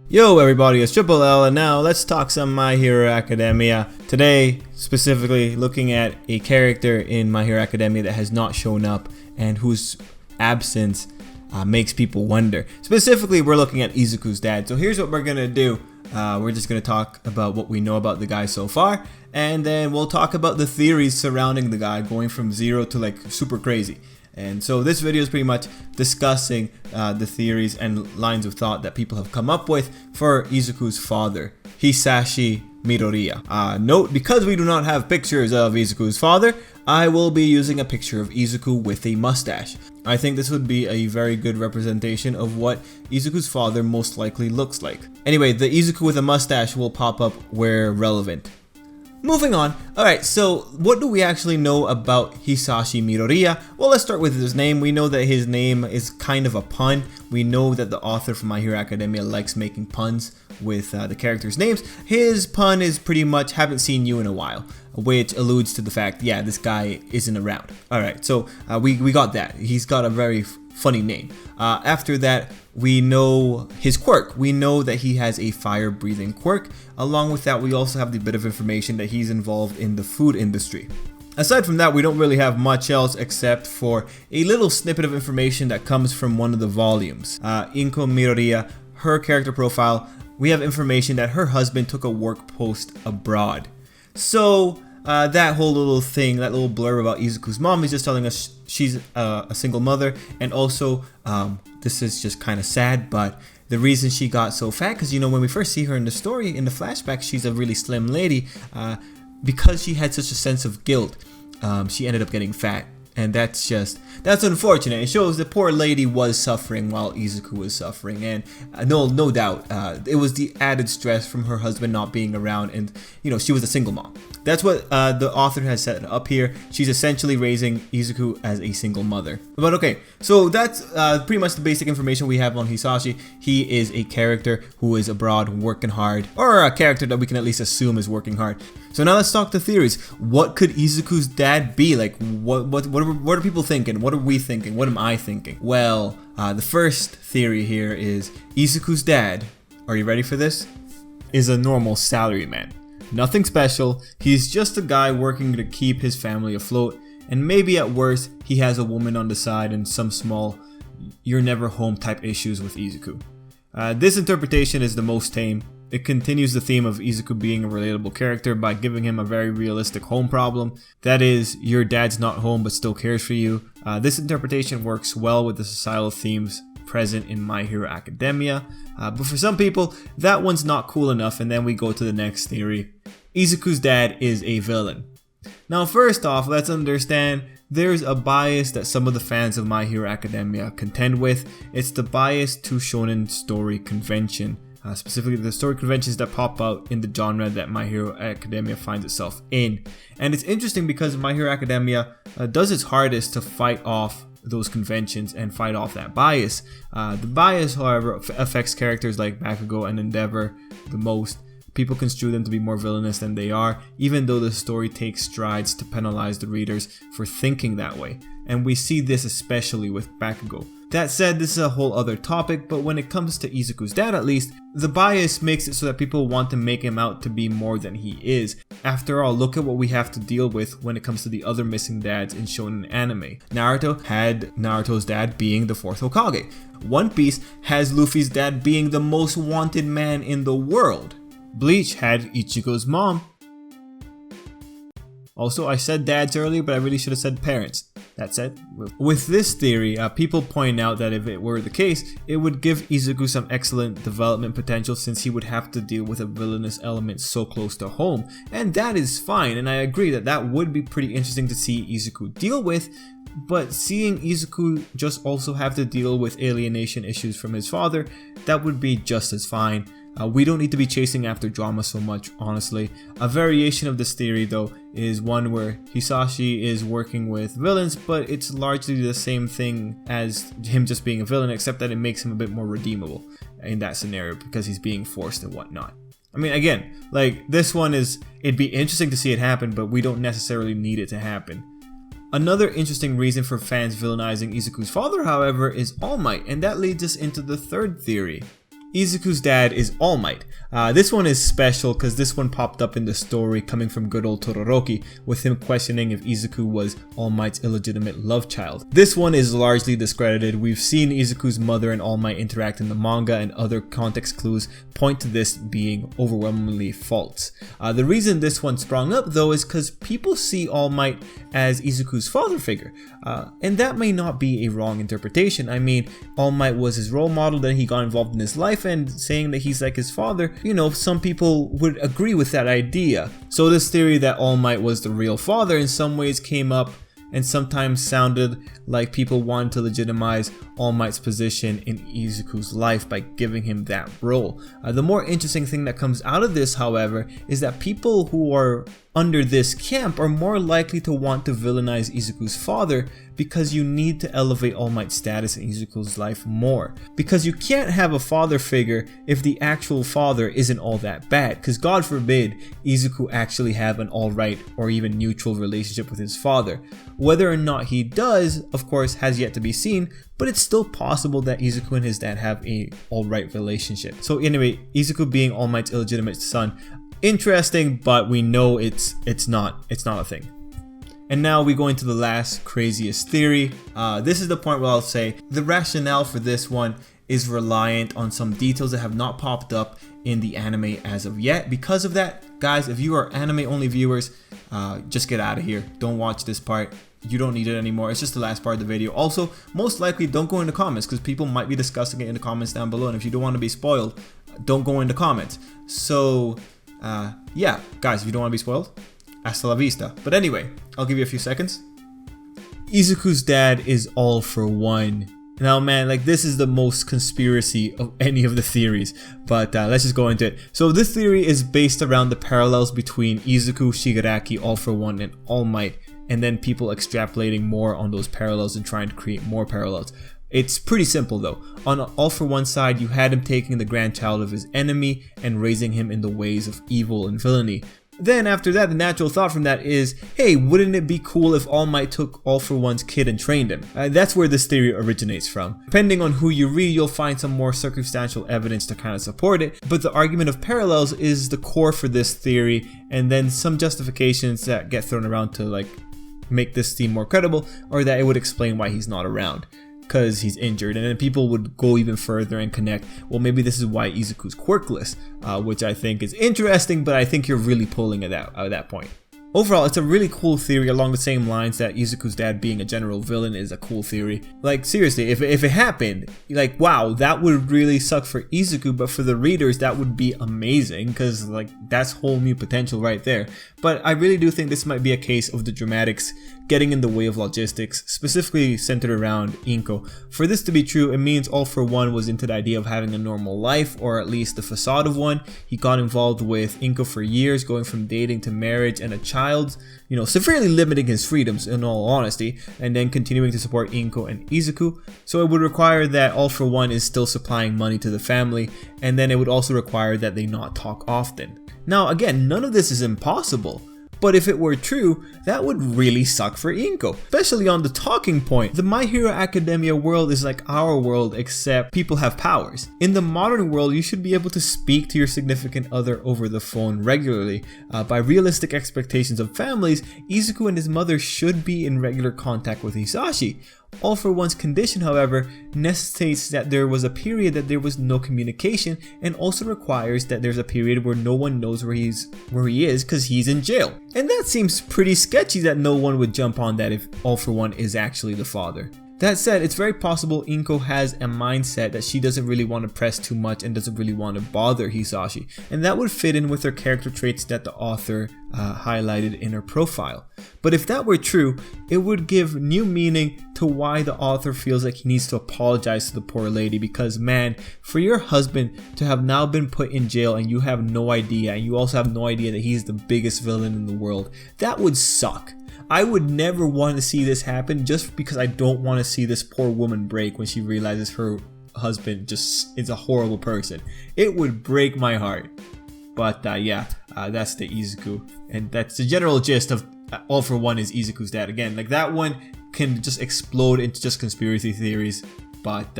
Yo everybody, it's Tripl-L, and now let's talk some My Hero Academia. Today, specifically looking at a character in My Hero Academia that has not shown up and whose absence makes people wonder. Specifically, we're looking at Izuku's dad. So here's what we're gonna do. We're just gonna talk about what we know about the guy so far, and then we'll talk about the theories surrounding the guy going from zero to like super crazy. And so this video is pretty much discussing the theories and lines of thought that people have come up with for Izuku's father, Hisashi Midoriya. Note, because we do not have pictures of Izuku's father, I will be using a picture of Izuku with a mustache. I think this would be a very good representation of what Izuku's father most likely looks like. Anyway, the Izuku with a mustache will pop up where relevant. Moving on. Alright, so what do we actually know about Hisashi Midoriya? Well, let's start with his name. We know that his name is kind of a pun. We know that the author from My Hero Academia likes making puns with the characters' names. His pun is pretty much haven't seen you in a while, which alludes to the fact, yeah, this guy isn't around. Alright, so we got that. He's got a very funny name. After that, we know his quirk. We know that he has a fire-breathing quirk. Along with that, we also have the bit of information that he's involved in the food industry. Aside from that, we don't really have much else except for a little snippet of information that comes from one of the volumes. Inko Midoriya, her character profile, we have information that her husband took a work post abroad. So that whole little thing, that little blurb about Izuku's mom is just telling us she's a single mother, and also this is just kind of sad, but the reason she got so fat, because you know when we first see her in the story, in the flashback, she's a really slim lady. Because she had such a sense of guilt, she ended up getting fat. And that's unfortunate. It shows the poor lady was suffering while Izuku was suffering, and no doubt it was the added stress from her husband not being around, and you know she was a single mom. That's what the author has set up here. She's essentially raising Izuku as a single mother. But okay, so that's pretty much the basic information we have on Hisashi. He is a character who is abroad working hard, or a character that we can at least assume is working hard. So now let's talk the theories. What could Izuku's dad be? Like, what are people thinking? What are we thinking? What am I thinking? Well, the first theory here is Izuku's dad, are you ready for this? Is a normal salaryman. Nothing special, he's just a guy working to keep his family afloat, and maybe at worst, he has a woman on the side and some small you're never home type issues with Izuku. This interpretation is the most tame. It continues the theme of Izuku being a relatable character by giving him a very realistic home problem. That is, your dad's not home but still cares for you. This interpretation works well with the societal themes present in My Hero Academia. But for some people, that one's not cool enough, and then we go to the next theory. Izuku's dad is a villain. Now first off, let's understand there's a bias that some of the fans of My Hero Academia contend with. It's the bias to shonen story convention. Specifically the story conventions that pop out in the genre that My Hero Academia finds itself in. And it's interesting because My Hero Academia does its hardest to fight off those conventions and fight off that bias. The bias, however, affects characters like Bakugo and Endeavor the most. People construe them to be more villainous than they are, even though the story takes strides to penalize the readers for thinking that way. And we see this especially with Bakugo. That said, this is a whole other topic, but when it comes to Izuku's dad at least, the bias makes it so that people want to make him out to be more than he is. After all, look at what we have to deal with when it comes to the other missing dads in shonen anime. Naruto had Naruto's dad being the 4th Hokage. One Piece has Luffy's dad being the most wanted man in the world. Bleach had Ichigo's mom. Also, I said dads earlier, but I really should have said parents. That said, with this theory, people point out that if it were the case, it would give Izuku some excellent development potential since he would have to deal with a villainous element so close to home. And that is fine, and I agree that that would be pretty interesting to see Izuku deal with, but seeing Izuku just also have to deal with alienation issues from his father, that would be just as fine. We don't need to be chasing after drama so much, honestly. A variation of this theory, though, is one where Hisashi is working with villains, but it's largely the same thing as him just being a villain, except that it makes him a bit more redeemable in that scenario because he's being forced and whatnot. I mean, again, like, this one it'd be interesting to see it happen, but we don't necessarily need it to happen. Another interesting reason for fans villainizing Izuku's father, however, is All Might, and that leads us into the third theory. Izuku's dad is All Might. This one is special because this one popped up in the story coming from good old Todoroki, with him questioning if Izuku was All Might's illegitimate love child. This one is largely discredited. We've seen Izuku's mother and All Might interact in the manga, and other context clues point to this being overwhelmingly false. The reason this one sprung up though is because people see All Might as Izuku's father figure, and that may not be a wrong interpretation. I mean, All Might was his role model, then he got involved in his life, and saying that he's like his father, you know, some people would agree with that idea. So this theory that All Might was the real father in some ways came up and sometimes sounded like people wanted to legitimize All Might's position in Izuku's life by giving him that role. The more interesting thing that comes out of this, however, is that people who are under this camp are more likely to want to villainize Izuku's father, because you need to elevate All Might's status in Izuku's life more. Because you can't have a father figure if the actual father isn't all that bad, because God forbid Izuku actually have an alright or even neutral relationship with his father. Whether or not he does, of course, has yet to be seen, but it's still possible that Izuku and his dad have a alright relationship. So anyway, Izuku being All Might's illegitimate son, interesting, but we know it's not a thing. And now we go into the last craziest theory. This is the point where I'll say the rationale for this one is reliant on some details that have not popped up in the anime as of yet. Because of that, guys, if you are anime only viewers, just get out of here. Don't watch this part. You don't need it anymore. It's just the last part of the video. Also, most likely don't go in the comments, because people might be discussing it in the comments down below, and if you don't want to be spoiled, don't go in the comments. So yeah, guys, if you don't want to be spoiled, hasta la vista. But anyway, I'll give you a few seconds. Izuku's dad is All for One. Now, man, like, this is the most conspiracy of any of the theories, but let's just go into it. So this theory is based around the parallels between Izuku, Shigaraki, All for One, and All Might, and then people extrapolating more on those parallels and trying to create more parallels. It's pretty simple though. On All for One side, you had him taking the grandchild of his enemy and raising him in the ways of evil and villainy. Then after that, the natural thought from that is, hey, wouldn't it be cool if All Might took All for One's kid and trained him? That's where this theory originates from. Depending on who you read, you'll find some more circumstantial evidence to kind of support it, but the argument of parallels is the core for this theory, and then some justifications that get thrown around to like make this seem more credible, or that it would explain why he's not around, because he's injured. And then people would go even further and connect, well, maybe this is why Izuku's quirkless, which I think is interesting, but I think you're really pulling it out at that point. Overall, it's a really cool theory along the same lines that Izuku's dad being a general villain is a cool theory. Like, seriously, if it happened, like, wow, that would really suck for Izuku, but for the readers, that would be amazing, because, like, that's whole new potential right there. But I really do think this might be a case of the dramatics getting in the way of logistics, specifically centered around Inko. For this to be true, it means All for One was into the idea of having a normal life, or at least the facade of one. He got involved with Inko for years, going from dating to marriage and a child, you know, severely limiting his freedoms in all honesty, and then continuing to support Inko and Izuku. So it would require that All for One is still supplying money to the family, and then it would also require that they not talk often. Now again, none of this is impossible, but if it were true, that would really suck for Inko, especially on the talking point. The My Hero Academia world is like our world, except people have powers. In the modern world, you should be able to speak to your significant other over the phone regularly. By realistic expectations of families, Izuku and his mother should be in regular contact with Hisashi. All for One's condition, however, necessitates that there was a period that there was no communication, and also requires that there's a period where no one knows where he is because he's in jail. And that seems pretty sketchy that no one would jump on that if All for One is actually the father. That said, it's very possible Inko has a mindset that she doesn't really want to press too much and doesn't really want to bother Hisashi, and that would fit in with her character traits that the author highlighted in her profile. But if that were true, it would give new meaning to why the author feels like he needs to apologize to the poor lady, because man, for your husband to have now been put in jail and you have no idea, and you also have no idea that he's the biggest villain in the world, that would suck. I would never want to see this happen, just because I don't want to see this poor woman break when she realizes her husband just is a horrible person. It would break my heart. But yeah, that's the Izuku, and that's the general gist of All for One is Izuku's dad. Again, like, that one can just explode into just conspiracy theories, but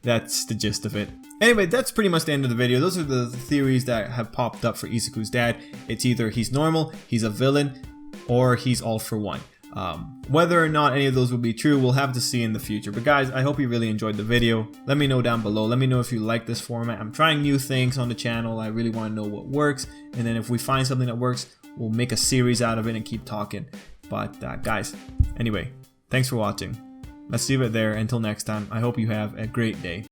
that's the gist of it. Anyway, that's pretty much the end of the video. Those are the theories that have popped up for Izuku's dad. It's either he's normal, he's a villain, or he's all for one. Whether or not any of those will be true, we'll have to see in the future. But guys, I hope you really enjoyed the video. Let me know down below. Let me know if you like this format. I'm trying new things on the channel. I really want to know what works. And then if we find something that works, we'll make a series out of it and keep talking. But guys, anyway, thanks for watching. Let's leave it there. Until next time, I hope you have a great day.